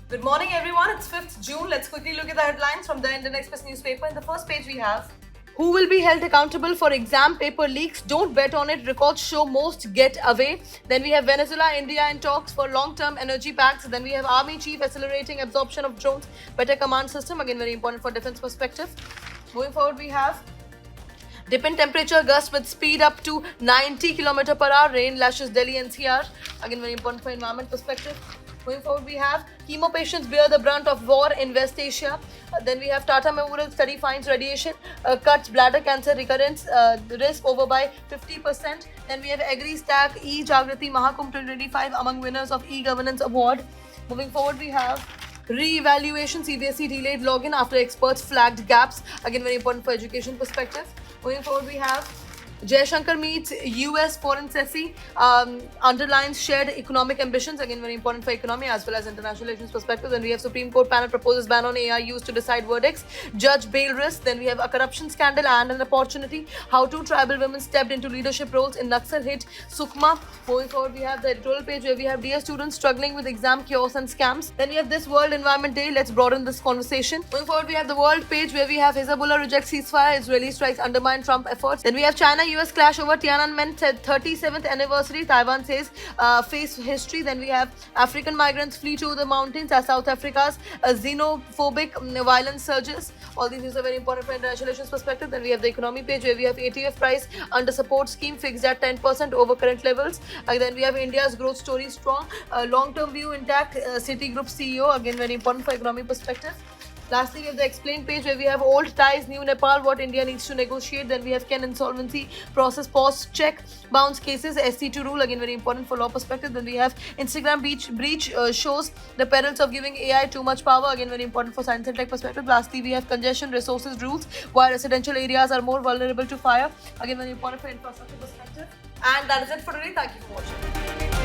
Good morning, everyone. It's 5th June. Let's quickly look at the headlines from the Indian Express newspaper. In the first page, we have who will be held accountable for exam paper leaks? Don't bet on it. Records show most get away. Then we have Venezuela, India in talks for long-term energy pacts. Then we have Army Chief accelerating absorption of drones. Better command system. Again, very important for defense perspective. Moving forward, we have dip in temperature, gusts with speed up to 90 km per hour. Rain lashes Delhi NCR. Again, very important for environment perspective. Going forward, we have chemo patients bear the brunt of war in West Asia. Then we have Tata Memorial study finds radiation cuts bladder cancer recurrence risk over by 50%. Then we have Agri Stack E-Jagrati Mahakumbh 2025 among winners of E-Governance Award. Moving forward, we have re-evaluation CBSE delayed login after experts flagged gaps. Again, very important for education perspective. Moving forward, we have Jaishankar meets US foreign sessi, underlines shared economic ambitions, again very important for economy as well as international relations perspective. Then we have Supreme Court panel proposes ban on AI used to decide verdicts, judge bail risk. Then we have a corruption scandal and an opportunity, how two tribal women stepped into leadership roles in Naxal hit Sukma. Moving forward, we have the editorial page where we have dear students struggling with exam chaos and scams. Then we have this World Environment Day. Let's broaden this conversation. Moving forward, we have the world page where we have Hezbollah rejects ceasefire, Israeli strikes undermine Trump efforts. Then we have China US clash over Tiananmen 37th anniversary. Taiwan says face history. Then we have African migrants flee to the mountains as South Africa's xenophobic violence surges. All these news are very important from international relations perspective. Then we have the economy page where we have ATF price under support scheme fixed at 10% over current levels. Then we have India's growth story strong, long-term view intact. Citigroup CEO, again very important for economy perspective. Lastly, we have the explain page where we have old ties, new Nepal, what India needs to negotiate. Then we have Ken insolvency process pause check, bounce cases, SC2 rule, again very important for law perspective. Then we have Instagram breach shows the perils of giving AI too much power, again very important for science and tech perspective. Lastly, we have congestion resources rules, why residential areas are more vulnerable to fire, again very important for infrastructure perspective. And that is it for today. Thank you for watching.